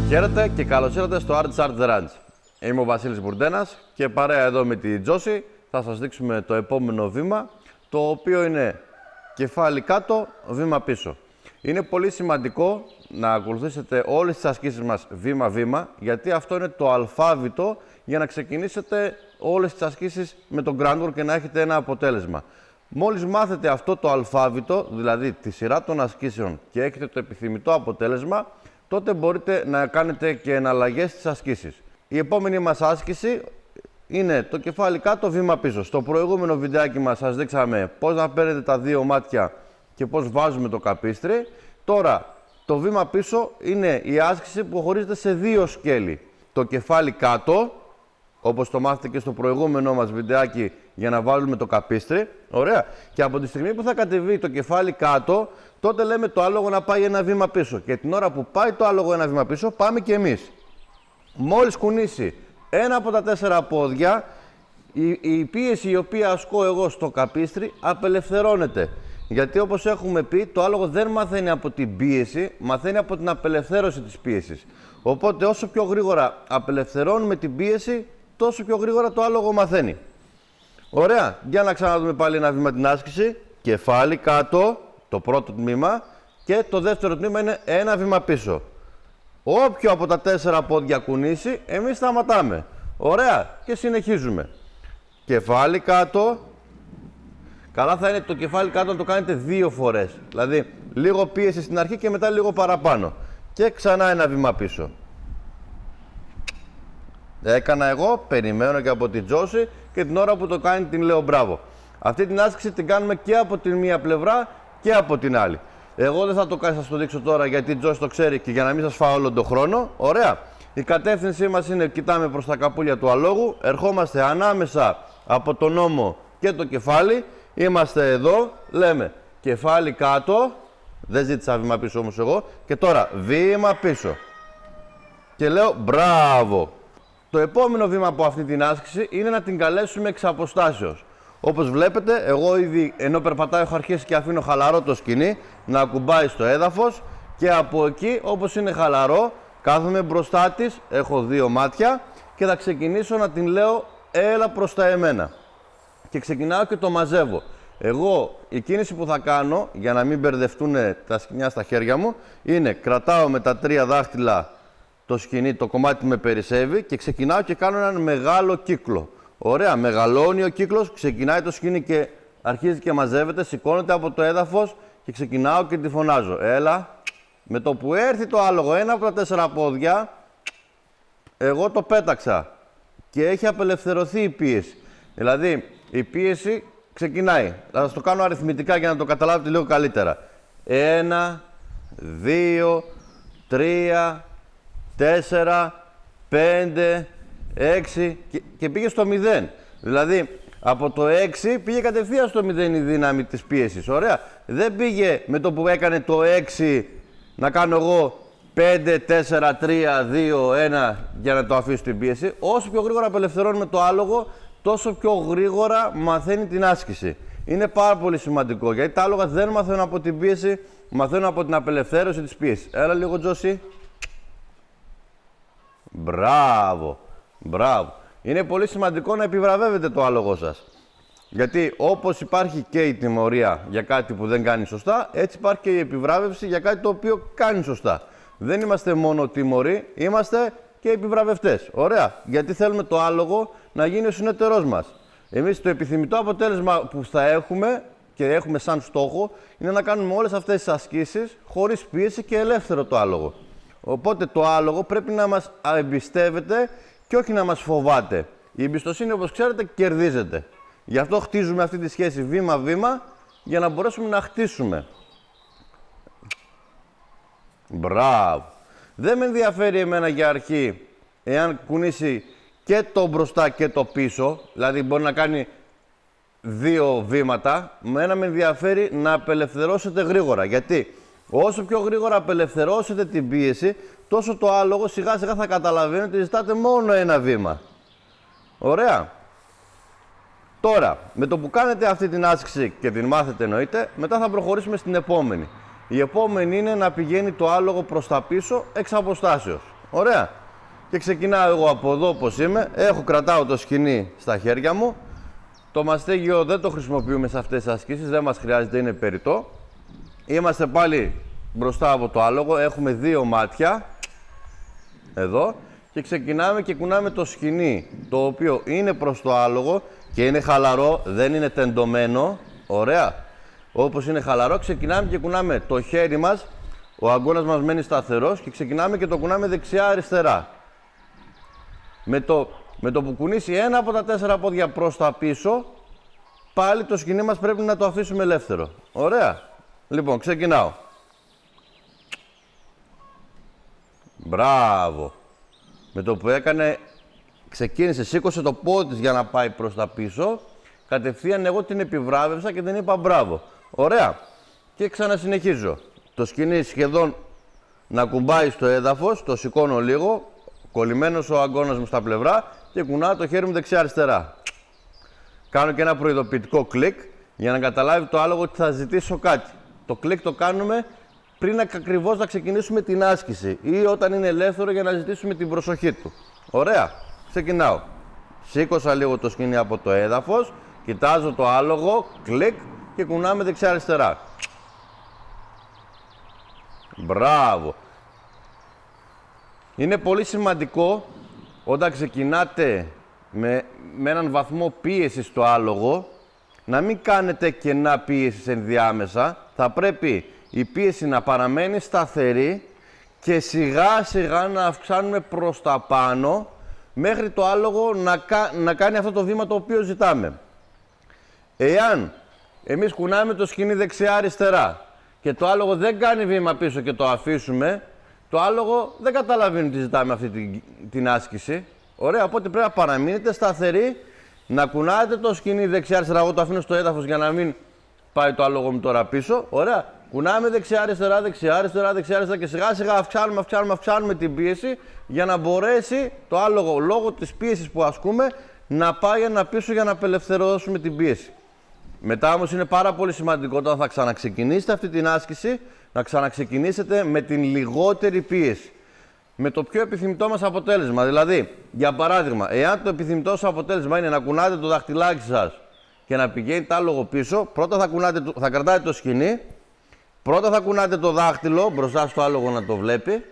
Χαίρετε και καλώς ήρθατε στο Arts Art The Ranch. Είμαι ο Βασίλης Μπουρντένας και παρέα εδώ με τη Τζόση θα σας δείξουμε το επόμενο βήμα, το οποίο είναι κεφάλι κάτω, βήμα πίσω. Είναι πολύ σημαντικό να ακολουθήσετε όλες τις ασκήσεις μας βήμα-βήμα, γιατί αυτό είναι το αλφάβητο για να ξεκινήσετε όλες τις ασκήσεις με το groundwork και να έχετε ένα αποτέλεσμα. Μόλις μάθετε αυτό το αλφάβητο, δηλαδή τη σειρά των ασκήσεων και έχετε το επιθυμητό αποτέλεσμα, τότε μπορείτε να κάνετε και εναλλαγές στις ασκήσεις. Η επόμενη μας άσκηση είναι το κεφάλι κάτω, βήμα πίσω. Στο προηγούμενο βιντεάκι μας σας δείξαμε πώς να παίρνετε τα δύο μάτια και πώς βάζουμε το καπίστρι. Τώρα, το βήμα πίσω είναι η άσκηση που χωρίζεται σε δύο σκέλη. Το κεφάλι κάτω, όπως το μάθετε και στο προηγούμενο μας βιντεάκι, για να βάλουμε το καπίστρι. Ωραία. Και από τη στιγμή που θα κατεβεί το κεφάλι κάτω, τότε λέμε το άλογο να πάει ένα βήμα πίσω. Και την ώρα που πάει το άλογο ένα βήμα πίσω, πάμε και εμείς. Μόλις κουνήσει ένα από τα 4 πόδια, η πίεση η οποία ασκώ εγώ στο καπίστρι απελευθερώνεται. Γιατί όπως έχουμε πει, το άλογο δεν μαθαίνει από την πίεση, μαθαίνει από την απελευθέρωση της πίεσης. Οπότε όσο πιο γρήγορα απελευθερώνουμε την πίεση, τόσο πιο γρήγορα το άλογο μαθαίνει. Ωραία. Για να ξαναδούμε πάλι ένα βήμα την άσκηση. Κεφάλι κάτω, το πρώτο τμήμα, και το δεύτερο τμήμα είναι ένα βήμα πίσω. Όποιο από τα 4 πόδια κουνήσει, εμείς σταματάμε. Ωραία. Και συνεχίζουμε. Κεφάλι κάτω. Καλά θα είναι το κεφάλι κάτω να το κάνετε 2 φορές. Δηλαδή, λίγο πίεση στην αρχή και μετά λίγο παραπάνω. Και ξανά ένα βήμα πίσω. Έκανα εγώ, περιμένω και από την Τζόση και την ώρα που το κάνει την λέω μπράβο. Αυτή την άσκηση την κάνουμε και από την μία πλευρά και από την άλλη. Εγώ δεν θα το κάνω, σας το δείξω τώρα γιατί η Τζόση το ξέρει και για να μην σας φάω όλο τον χρόνο. Ωραία. Η κατεύθυνσή μας είναι, κοιτάμε προς τα καπούλια του αλόγου, ερχόμαστε ανάμεσα από τον ώμο και το κεφάλι. Είμαστε εδώ, λέμε κεφάλι κάτω, δεν ζήτησα βήμα πίσω όμως εγώ, και τώρα βήμα πίσω. Και λέω μπράβο. Το επόμενο βήμα από αυτή την άσκηση είναι να την καλέσουμε εξ αποστάσεως. Όπως βλέπετε, εγώ ήδη ενώ περπατάω έχω αρχίσει και αφήνω χαλαρό το σκηνή να ακουμπάει στο έδαφος και από εκεί, όπως είναι χαλαρό, κάθομαι μπροστά της, έχω 2 μάτια και θα ξεκινήσω να την λέω έλα προς τα εμένα. Και ξεκινάω και το μαζεύω. Εγώ η κίνηση που θα κάνω για να μην μπερδευτούν τα σκοινιά στα χέρια μου είναι κρατάω με τα 3 δάχτυλα το σκοινί, το κομμάτι που με περισσεύει και ξεκινάω και κάνω έναν μεγάλο κύκλο. Ωραία, μεγαλώνει ο κύκλος, ξεκινάει το σκοινί και αρχίζει και μαζεύεται, σηκώνεται από το έδαφος και ξεκινάω και τη φωνάζω. Έλα, με το που έρθει το άλογο ένα από τα 4 πόδια, εγώ το πέταξα και έχει απελευθερωθεί η πίεση. Δηλαδή, η πίεση ξεκινάει. Θα σας το κάνω αριθμητικά για να το καταλάβετε λίγο καλύτερα. 1, 2, 3, 4, 5, 6 και πήγε στο 0. Δηλαδή, από το 6 πήγε κατευθείαν στο 0 η δύναμη της πίεσης. Ωραία. Δεν πήγε με το που έκανε το 6 να κάνω εγώ 5, 4, 3, 2, 1 για να το αφήσω την πίεση. Όσο πιο γρήγορα απελευθερώνουμε το άλογο, τόσο πιο γρήγορα μαθαίνει την άσκηση. Είναι πάρα πολύ σημαντικό, γιατί τα άλογα δεν μαθαίνουν από την πίεση, μαθαίνουν από την απελευθέρωση της πίεσης. Έλα λίγο, Τζόση. Μπράβο, μπράβο. Είναι πολύ σημαντικό να επιβραβεύετε το άλογο σας. Γιατί όπως υπάρχει και η τιμωρία για κάτι που δεν κάνει σωστά, έτσι υπάρχει και η επιβράβευση για κάτι το οποίο κάνει σωστά. Δεν είμαστε μόνο τιμωροί, είμαστε και επιβραβευτές. Ωραία. Γιατί θέλουμε το άλογο να γίνει ο συνεταιρός μας. Εμείς το επιθυμητό αποτέλεσμα που θα έχουμε και έχουμε σαν στόχο είναι να κάνουμε όλες αυτές τις ασκήσεις χωρίς πίεση και ελεύθερο το άλογο. Οπότε το άλογο πρέπει να μας εμπιστεύεται και όχι να μας φοβάται. Η εμπιστοσύνη, όπως ξέρετε, κερδίζεται. Γι' αυτό χτίζουμε αυτή τη σχέση βήμα-βήμα για να μπορέσουμε να χτίσουμε. Μπράβο. Δεν με ενδιαφέρει εμένα για αρχή εάν κουνήσει και το μπροστά και το πίσω, δηλαδή μπορεί να κάνει 2 βήματα, εμένα με ενδιαφέρει να απελευθερώσετε γρήγορα. Γιατί όσο πιο γρήγορα απελευθερώσετε την πίεση, τόσο το άλογο σιγά σιγά θα καταλαβαίνει ότι ζητάτε μόνο ένα βήμα. Ωραία. Τώρα, με το που κάνετε αυτή την άσκηση και την μάθετε εννοείται, μετά θα προχωρήσουμε στην επόμενη. Η επόμενη είναι να πηγαίνει το άλογο προς τα πίσω εξ αποστάσεως. Ωραία. Και ξεκινάω εγώ από εδώ όπως είμαι. Κρατάω το σκοινί στα χέρια μου. Το μαστίγιο δεν το χρησιμοποιούμε σε αυτές τις ασκήσεις, δεν μας χρειάζεται, είναι περιττό. Είμαστε πάλι μπροστά από το άλογο, έχουμε 2 μάτια. Εδώ. Και ξεκινάμε και κουνάμε το σκοινί, το οποίο είναι προς το άλογο και είναι χαλαρό, δεν είναι τεντωμένο. Ωραία. Όπως είναι χαλαρό, ξεκινάμε και κουνάμε το χέρι μας. Ο αγκώνας μας μένει σταθερός και ξεκινάμε και το κουνάμε δεξιά-αριστερά. Με το που κουνήσει ένα από τα 4 πόδια προς τα πίσω, πάλι το σκοινί μας πρέπει να το αφήσουμε ελεύθερο. Ωραία. Λοιπόν, ξεκινάω. Μπράβο. Με το που ξεκίνησε, σήκωσε το πόδι της για να πάει προς τα πίσω. Κατευθείαν εγώ την επιβράβευσα και την είπα μπράβο. Ωραία. Και ξανασυνεχίζω. Το σκοινί σχεδόν να κουμπάει στο έδαφος, το σηκώνω λίγο, κολλημένος ο αγκώνας μου στα πλευρά και κουνάω το χέρι μου δεξιά-αριστερά. Κάνω και ένα προειδοποιητικό κλικ για να καταλάβει το άλογο ότι θα ζητήσω κάτι. Το κλικ το κάνουμε πριν ακριβώς να ξεκινήσουμε την άσκηση ή όταν είναι ελεύθερο για να ζητήσουμε την προσοχή του. Ωραία. Ξεκινάω. Σήκωσα λίγο το σκοινί από το έδαφος, κοιτάζω το άλογο, κλικ και κουνάμε δεξιά-αριστερά. Μπράβο. Είναι πολύ σημαντικό όταν ξεκινάτε με έναν βαθμό πίεσης στο άλογο να μην κάνετε κενά πίεσης ενδιάμεσα. Θα πρέπει η πίεση να παραμένει σταθερή και σιγά σιγά να αυξάνουμε προς τα πάνω μέχρι το άλογο να κάνει αυτό το βήμα το οποίο ζητάμε. Εάν εμείς κουνάμε το σκοινί δεξιά-αριστερά και το άλογο δεν κάνει βήμα πίσω και το αφήσουμε, το άλογο δεν καταλαβαίνει τι ζητάμε αυτή την άσκηση. Ωραία, οπότε πρέπει να παραμείνετε σταθεροί, να κουνάτε το σκοινί δεξιά-αριστερά. Εγώ το αφήνω στο έδαφος για να μην πάει το άλογο μου τώρα πίσω. Ωραία, κουνάμε δεξιά-αριστερά, δεξιά-αριστερά, δεξιά-αριστερά και σιγά-σιγά αυξάνουμε την πίεση για να μπορέσει το άλογο λόγω της πίεσης που ασκούμε να πάει ένα πίσω για να απελευθερώσουμε την πίεση. Μετά όμως είναι πάρα πολύ σημαντικό όταν θα ξαναξεκινήσετε αυτή την άσκηση να ξαναξεκινήσετε με την λιγότερη πίεση. Με το πιο επιθυμητό μας αποτέλεσμα. Δηλαδή, για παράδειγμα, εάν το επιθυμητό σας αποτέλεσμα είναι να κουνάτε το δαχτυλάκι σας και να πηγαίνει το άλογο πίσω, πρώτα θα κρατάτε το σκοινί, πρώτα θα κουνάτε το δάχτυλο μπροστά στο άλογο να το βλέπει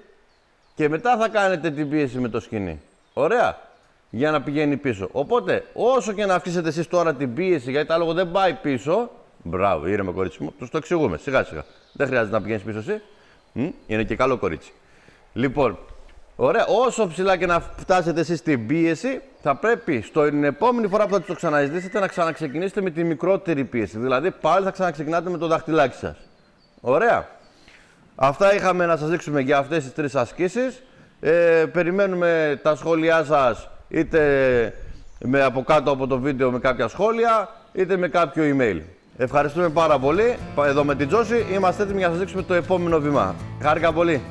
και μετά θα κάνετε την πίεση με το σκοινί. Ωραία. Για να πηγαίνει πίσω. Οπότε, όσο και να αυξήσετε εσείς τώρα την πίεση, γιατί το άλογο δεν πάει πίσω. Μπράβο, ήρεμε κορίτσι μου, τους το εξηγούμε σιγά-σιγά. Δεν χρειάζεται να πηγαίνεις πίσω εσύ. Είναι και καλό κορίτσι. Λοιπόν, ωραία, όσο ψηλά και να φτάσετε εσείς στην πίεση, θα πρέπει στην επόμενη φορά που θα το ξαναζητήσετε να ξαναξεκινήσετε με τη μικρότερη πίεση. Δηλαδή, πάλι θα ξαναξεκινάτε με το δαχτυλάκι σας. Ωραία. Αυτά είχαμε να σας δείξουμε για αυτές τις 3 ασκήσεις. Περιμένουμε τα σχόλιά σας είτε από κάτω από το βίντεο με κάποια σχόλια, είτε με κάποιο email. Ευχαριστούμε πάρα πολύ. Εδώ με την Τζόση είμαστε έτοιμοι για να σας δείξουμε το επόμενο βήμα. Χάρηκα πολύ.